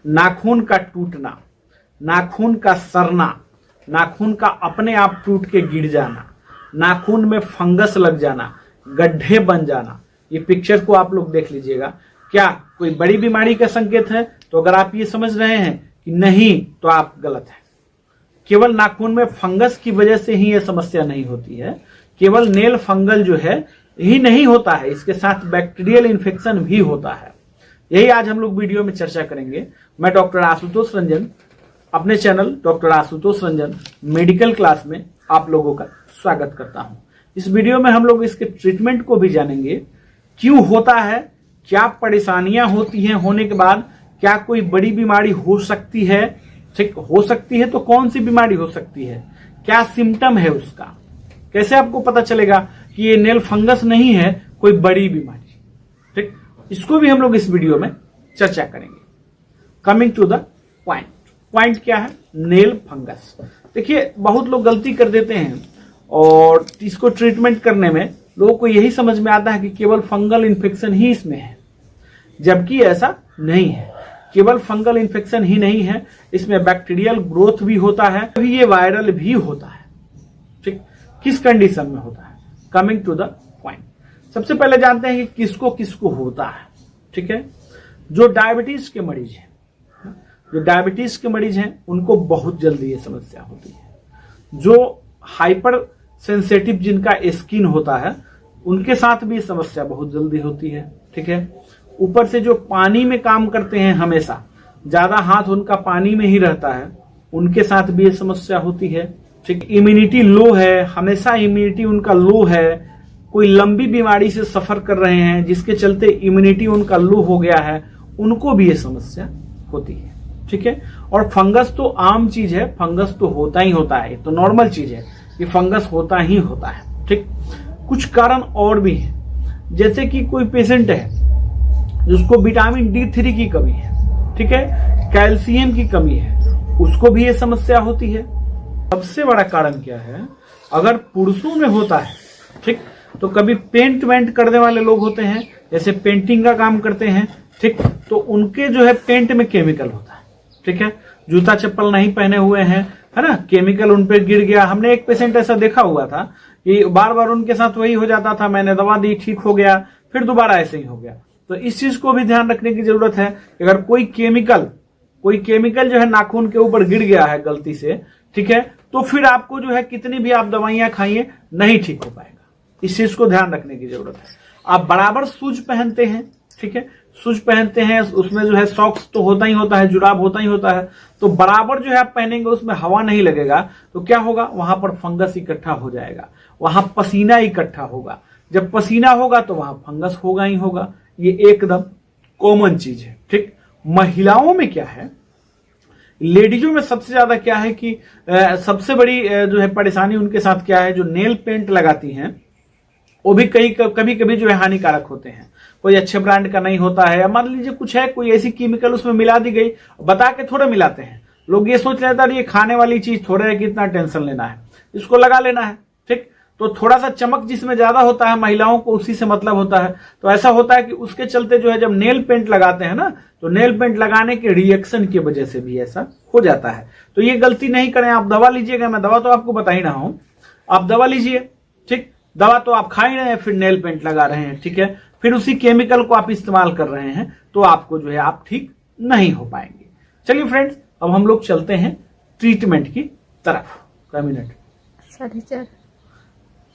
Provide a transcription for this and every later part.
नाखून का टूटना, नाखून का सड़ना, नाखून का अपने आप टूट के गिर जाना, नाखून में फंगस लग जाना, गड्ढे बन जाना, ये पिक्चर को आप लोग देख लीजिएगा। क्या कोई बड़ी बीमारी का संकेत है? तो अगर आप ये समझ रहे हैं कि नहीं तो आप गलत हैं। केवल नाखून में फंगस की वजह से ही यह समस्या नहीं होती है, केवल नेल फंगल जो है ही नहीं होता है, इसके साथ बैक्टीरियल इन्फेक्शन भी होता है। यही आज हम लोग वीडियो में चर्चा करेंगे। मैं डॉक्टर आशुतोष रंजन, अपने channel doctor Ashutosh Ranjan medical class में आप लोगों का स्वागत करता हूं। इस वीडियो में हम लोग इसके ट्रीटमेंट को भी जानेंगे, क्यों होता है, क्या परेशानियां होती हैं, होने के बाद क्या कोई बड़ी बीमारी हो सकती है, ठीक हो सकती है तो कौन सी बीमारी हो सकती है, क्या सिम्टम है उसका, कैसे आपको पता चलेगा कि ये नेल फंगस नहीं है, कोई बड़ी बीमारी, ठीक, इसको भी हम लोग इस वीडियो में चर्चा करेंगे। Coming to the point, point क्या है? Nail fungus. देखिए बहुत लोग गलती कर देते हैं और इसको ट्रीटमेंट करने में लोगों को यही समझ में आता है कि केवल फंगल इन्फेक्शन ही इसमें है, जबकि ऐसा नहीं है। केवल फंगल इन्फेक्शन ही नहीं है, इसमें बैक्टीरियल ग्रोथ भी होता है, अभी ये वायरल भी होता है। ठीक, किस कंडीशन में होता है? कमिंग टू द पॉइंट, सबसे पहले जानते हैं कि किसको किसको होता है। ठीक है, जो डायबिटीज के मरीज हैं, जो डायबिटीज के मरीज हैं उनको बहुत जल्दी ये समस्या होती है। जो हाइपर सेंसिटिव जिनका स्किन होता है उनके साथ भी समस्या बहुत जल्दी होती है। ठीक है, ऊपर से जो पानी में काम करते हैं, हमेशा ज्यादा हाथ उनका पानी में ही रहता है, उनके साथ भी ये समस्या होती है। ठीक, इम्यूनिटी लो है, हमेशा इम्यूनिटी उनका लो है, कोई लंबी बीमारी से सफर कर रहे हैं जिसके चलते इम्यूनिटी उनका लो हो गया है, उनको भी ये समस्या होती है। ठीक है, और फंगस तो आम चीज है, फंगस तो होता ही होता है, तो नॉर्मल चीज है, ये फंगस होता ही होता है। ठीक, कुछ कारण और भी हैं, जैसे कि कोई पेशेंट है जिसको विटामिन D3 की कमी है, ठीक है, कैल्शियम की कमी है, उसको भी ये समस्या होती है। सबसे बड़ा कारण क्या है? अगर पुरुषों में होता है, ठीक, तो कभी पेंट वेंट करने वाले लोग होते हैं, जैसे पेंटिंग का काम करते हैं, ठीक, तो उनके जो है पेंट में केमिकल होता है। ठीक है, जूता चप्पल नहीं पहने हुए हैं, है ना, केमिकल उन पे गिर गया। हमने एक पेशेंट ऐसा देखा हुआ था कि बार बार उनके साथ वही हो जाता था, मैंने दवा दी, ठीक हो गया, फिर दोबारा ऐसे ही हो गया। तो इस चीज को भी ध्यान रखने की जरूरत है कि अगर कोई केमिकल जो है नाखून के ऊपर गिर गया है गलती से, ठीक है, तो फिर आपको जो है कितनी भी आप दवाइयां खाइए नहीं ठीक हो पाएगा। इस चीज को ध्यान रखने की जरूरत है। आप बराबर शूज पहनते हैं, ठीक है, शूज पहनते हैं, उसमें जो है सॉक्स तो होता ही होता है, जुराब होता ही होता है, तो बराबर जो है आप पहनेंगे, उसमें हवा नहीं लगेगा, तो क्या होगा? वहां पर फंगस इकट्ठा हो जाएगा, वहां पसीना इकट्ठा होगा, जब पसीना होगा तो वहां फंगस होगा ही होगा। ये एकदम कॉमन चीज है। ठीक, महिलाओं में क्या है, लेडीजों में सबसे ज्यादा क्या है कि सबसे बड़ी जो है परेशानी उनके साथ क्या है, जो नेल पेंट लगाती हैं वो भी कभी कभी जो है हानिकारक होते हैं, कोई अच्छे ब्रांड का नहीं होता है, या मान लीजिए कुछ है, कोई ऐसी केमिकल उसमें मिला दी गई, बता के थोड़ा मिलाते हैं, लोग ये सोच लेता है ये खाने वाली चीज थोड़ा है कि इतना टेंशन लेना है, इसको लगा लेना है। ठीक, तो थोड़ा सा चमक जिसमें ज्यादा होता है, महिलाओं को उसी से मतलब होता है, तो ऐसा होता है कि उसके चलते जो है जब नेल पेंट लगाते हैं ना, तो नेल पेंट लगाने के रिएक्शन की वजह से भी ऐसा हो जाता है। तो ये गलती नहीं करें। आप दवा लीजिएगा, मैं दवा तो आपको बता ही रहा हूं, आप दवा लीजिए, ठीक, दवा तो आप खा ही रहे हैं, फिर नेल पेंट लगा रहे हैं, ठीक है, फिर उसी केमिकल को आप इस्तेमाल कर रहे हैं, तो आपको जो है आप ठीक नहीं हो पाएंगे। चलिए फ्रेंड्स, अब हम लोग चलते हैं ट्रीटमेंट की तरफ। मिनट 4:30।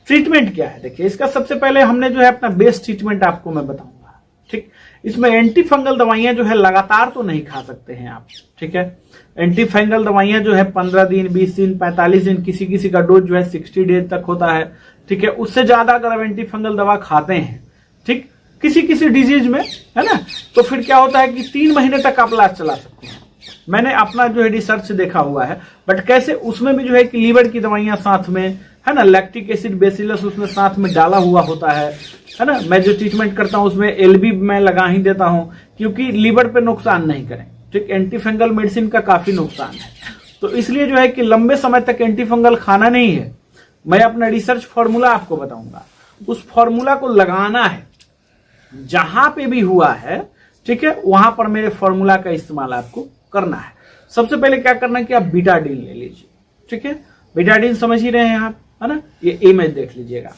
ट्रीटमेंट क्या है? देखिए, इसका सबसे पहले हमने जो है अपना बेस्ट ट्रीटमेंट आपको मैं बताऊंगा। ठीक, इसमें एंटी फंगल दवाइयां जो है लगातार तो नहीं खा सकते हैं आप। ठीक है, एंटी फंगल दवाइयां जो है 15 दिन, 20 दिन, 45 दिन, किसी किसी का डोज जो है 60 डेज तक होता है। ठीक है, उससे ज्यादा अगर आप एंटी फंगल दवा खाते हैं, ठीक, किसी किसी डिजीज में, है ना, तो फिर क्या होता है कि 3 महीने तक आप इलाज चला सकते हैं। मैंने अपना जो है रिसर्च देखा हुआ है, बट कैसे, उसमें भी जो है कि लीवर की दवाइयां साथ में, है ना, लैक्टिक एसिड बेसिलस उसमें साथ में डाला हुआ होता है ना। मैं जो ट्रीटमेंट करता हूं उसमें LB मैं लगा ही देता हूं, क्योंकि लीवर पे नुकसान नहीं करें। ठीक, एंटी फंगल मेडिसिन का काफी नुकसान है, तो इसलिए जो है कि लंबे समय तक एंटी फंगल खाना नहीं है। मैं अपना रिसर्च फॉर्मूला आपको बताऊंगा, उस फॉर्मूला को लगाना है, जहां पे भी हुआ है, ठीक है, वहां पर मेरे फॉर्मूला का इस्तेमाल आपको करना है। सबसे पहले क्या करना है कि आप बीटाडीन ले लीजिए, ठीक है। बीटाडीन समझ ही रहे हैं आप, है ना, ये इमेज देख लीजिएगा।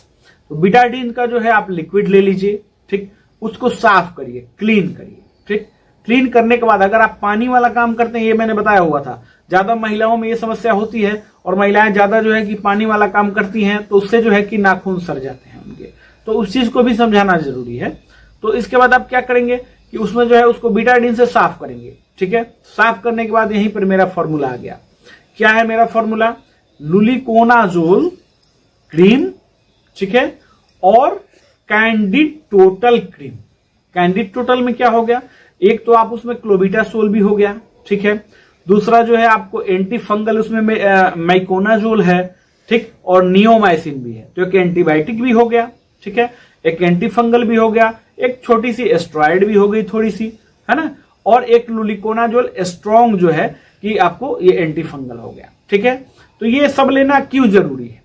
तो बीटाडीन का जो है आप लिक्विड ले लीजिए, ठीक, उसको साफ करिए, क्लीन करिए, ठीक। क्लीन करने के बाद अगर आप पानी वाला काम करते हैं, ये मैंने बताया हुआ था, ज्यादा महिलाओं में ये समस्या होती है और महिलाएं ज्यादा जो है कि पानी वाला काम करती हैं तो उससे जो है कि नाखून सड़ जाते हैं उनके, तो उस चीज को भी समझाना जरूरी है। तो इसके बाद आप क्या करेंगे कि उसमें जो है उसको बीटाडीन से साफ करेंगे, ठीक है। साफ करने के बाद यहीं पर मेरा फॉर्मूला आ गया। क्या है मेरा फॉर्मूला? लुलिकोनाजोल क्रीम, ठीक है, और candid total cream. Candid total में क्या हो गया, एक तो आप उसमें क्लोबिटासोल भी हो गया, ठीक है। दूसरा जो है आपको एंटी फंगल उसमें माइकोनाजोल है, ठीक, और नियोमाइसिन भी है, तो एक एंटीबायोटिक भी हो गया, ठीक है, एक एंटी फंगल भी हो गया, एक छोटी सी एस्ट्रॉइड भी हो गई थोड़ी सी, है ना, और एक लुलिकोनाजोल स्ट्रॉन्ग जो है कि आपको ये एंटी फंगल हो गया, ठीक है। तो ये सब लेना क्यों जरूरी है?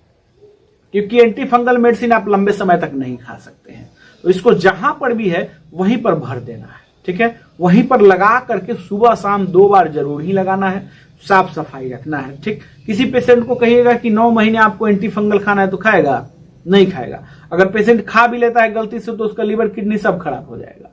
क्योंकि एंटी फंगल मेडिसिन आप लंबे समय तक नहीं खा सकते हैं, तो इसको जहां पर भी है वहीं पर भर देना है, ठीक है। वहीं पर लगा करके सुबह शाम 2 बार जरूर ही लगाना है, साफ सफाई रखना है, ठीक। किसी पेशेंट को कहिएगा कि 9 महीने आपको एंटी फंगल खाना है तो खाएगा? नहीं खाएगा। अगर पेशेंट खा भी लेता है गलती से तो उसका लीवर किडनी सब खराब हो जाएगा,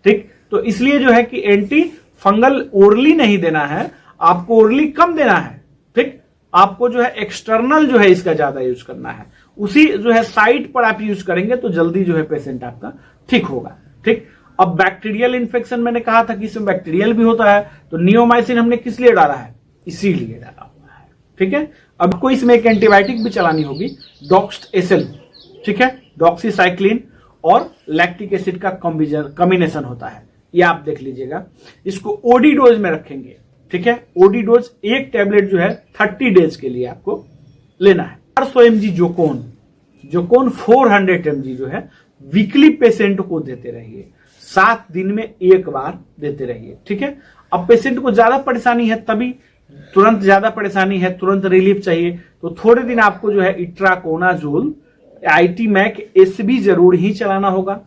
ठीक। तो इसलिए जो है कि एंटी फंगल ओरली नहीं देना है, आपको ओरली कम देना है, ठीक। आपको जो है एक्सटर्नल जो है इसका ज्यादा यूज करना है, उसी जो है साइट पर आप यूज करेंगे तो जल्दी जो है पेशेंट आपका ठीक होगा, ठीक। अब बैक्टीरियल इन्फेक्शन मैंने कहा था कि इसमें बैक्टीरियल भी होता है, तो नियोमाइसिन हमने किस लिए डाला है? इसीलिए डाला हुआ है, ठीक है। अब कोई इसमें एक एंटीबायोटिक भी चलानी होगी, डॉक्स्ट एसेल, ठीक है, डॉक्सीसाइक्लिन और लैक्टिक एसिड का कॉम्बिनेशन होता है, ये आप देख लीजिएगा। इसको ओडी डोज में रखेंगे, ठीक है। ओडी डोज एक टैबलेट जो है 30 डेज के लिए आपको लेना है। 400 mg जोकोन 400 mg जो है वीकली पेशेंट को देते रहिए, 7 दिन में एक बार देते रहिए, ठीक है। अब पेशेंट को ज्यादा परेशानी है, तभी तुरंत ज्यादा परेशानी है, तुरंत रिलीफ चाहिए, तो थोड़े दिन आपको जो है इट्राकोनाजोल आईटी मैक एसबी जरूर ही चलाना होगा।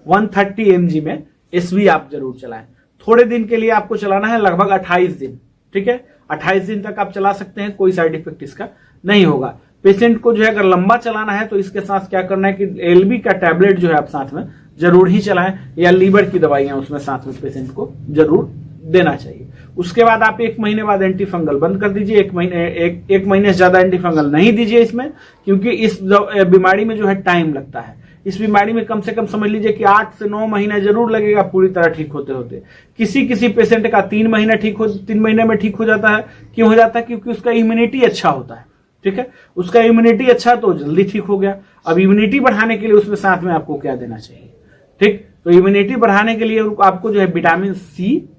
130 mg में एसबी आप जरूर चलाएं। थोड़े दिन के लिए आपको चलाना है, लगभग 28 दिन, ठीक है। 28 दिन तक आप चला सकते हैं, कोई साइड इफेक्ट इसका नहीं होगा। पेशेंट को जो है अगर लंबा चलाना है तो इसके साथ क्या करना है कि एलबी का टैबलेट जो है आप साथ में जरूर ही चलाएं, या लीवर की दवाइयां उसमें साथ में पेशेंट को जरूर देना चाहिए। उसके बाद आप 1 महीने बाद एंटी फंगल बंद कर दीजिए। एक महीने से ज्यादा एंटी फंगल नहीं दीजिए इसमें, क्योंकि इस बीमारी में जो है टाइम लगता है। इस बीमारी में कम से कम समझ लीजिए कि 8 से 9 महीना जरूर लगेगा पूरी तरह ठीक होते होते। किसी पेशेंट का 3 महीने में ठीक हो जाता है। क्यों हो जाता है? क्योंकि उसका इम्यूनिटी अच्छा होता है, ठीक है। उसका इम्यूनिटी अच्छा तो जल्दी ठीक हो गया। अब इम्यूनिटी बढ़ाने के लिए उसमें साथ में आपको क्या देना चाहिए, ठीक। तो इम्यूनिटी बढ़ाने के लिए आपको जो है विटामिन सी,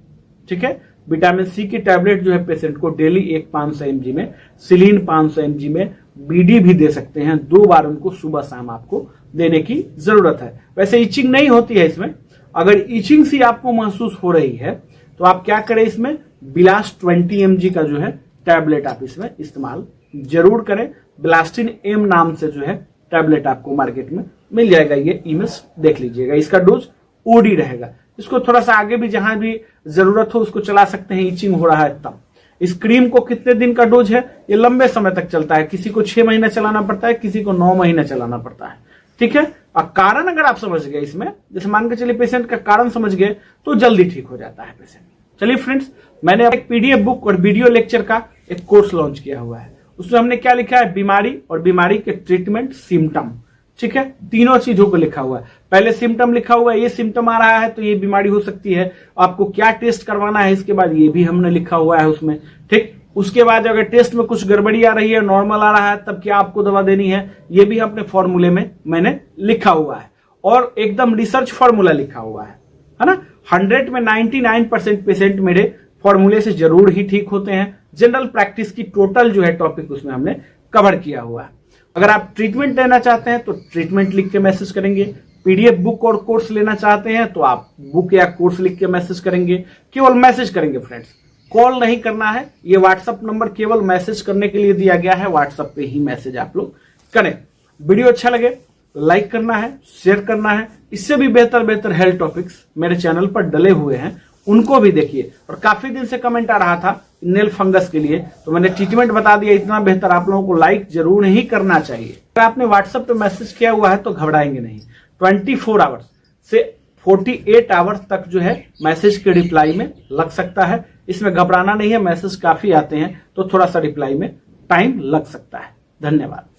ठीक है, विटामिन सी की टैबलेट जो है पेशेंट को डेली एक 500 mg में, सिलीन 500 mg में, बीडी भी दे सकते हैं। 2 बार उनको सुबह शाम आपको देने की जरूरत है। वैसे इचिंग नहीं होती है इसमें। अगर इचिंग सी आपको महसूस हो रही है तो आप क्या करें, इसमें बिलास 20 mg का जो है टैबलेट आप इसमें इस्तेमाल जरूर करें। बिलास्टिन एम नाम से जो है टैबलेट आपको मार्केट में मिल जाएगा, ये इमेज देख लीजिएगा। इसका डोज ओडी रहेगा। इसको थोड़ा सा आगे भी जहां भी जरूरत हो उसको चला सकते हैं, इचिंग हो रहा है तब। इस क्रीम को कितने दिन का डोज है? ये लंबे समय तक चलता है। किसी को 6 महीने चलाना पड़ता है, किसी को 9 महीने चलाना पड़ता है, ठीक है। और कारण अगर आप समझ गए इसमें, जैसे मान के चलिए पेशेंट का कारण समझ गए तो जल्दी ठीक हो जाता है पेशेंट। चलिए फ्रेंड्स, मैंने एक पीडीएफ बुक और वीडियो लेक्चर का एक कोर्स लॉन्च किया हुआ है। उसमें हमने क्या लिखा है? बीमारी और बीमारी के ट्रीटमेंट, सिम्टम, ठीक है, तीनों चीजों को लिखा हुआ है। पहले सिम्टम लिखा हुआ है, ये सिम्टम आ रहा है तो ये बीमारी हो सकती है, आपको क्या टेस्ट करवाना है इसके बाद ये भी हमने लिखा हुआ है उसमें, ठीक। उसके बाद अगर टेस्ट में कुछ गड़बड़ी आ रही है, नॉर्मल आ रहा है, तब क्या आपको दवा देनी है, ये भी अपने फॉर्मूले में मैंने लिखा हुआ है। और एकदम रिसर्च फॉर्मूला लिखा हुआ है ना। 100 में 99% पेशेंट मेरे फॉर्मूले से जरूर ही ठीक होते हैं। जनरल प्रैक्टिस की टोटल जो है टॉपिक उसमें हमने कवर किया हुआ है। अगर आप ट्रीटमेंट लेना चाहते हैं तो ट्रीटमेंट लिख के मैसेज करेंगे। पीडीएफ बुक और कोर्स लेना चाहते हैं तो आप बुक या कोर्स लिख के मैसेज करेंगे। केवल मैसेज करेंगे फ्रेंड्स, कॉल नहीं करना है। ये व्हाट्सएप नंबर केवल मैसेज करने के लिए दिया गया है, व्हाट्सएप पे ही मैसेज आप लोग करें। वीडियो अच्छा लगे लाइक करना है, शेयर करना है। इससे भी बेहतर हेल्थ टॉपिक्स मेरे चैनल पर डले हुए हैं, उनको भी देखिए। और काफी दिन से कमेंट आ रहा था नेल फंगस के लिए, तो मैंने ट्रीटमेंट बता दिया, इतना बेहतर। आप लोगों को लाइक जरूर ही करना चाहिए। अगर आपने व्हाट्सएप पे मैसेज किया हुआ है तो घबराएंगे नहीं। 24 आवर्स से 48 आवर्स तक जो है मैसेज के रिप्लाई में लग सकता है। इसमें घबराना नहीं है, मैसेज काफी आते हैं तो थोड़ा सा रिप्लाई में टाइम लग सकता है। धन्यवाद।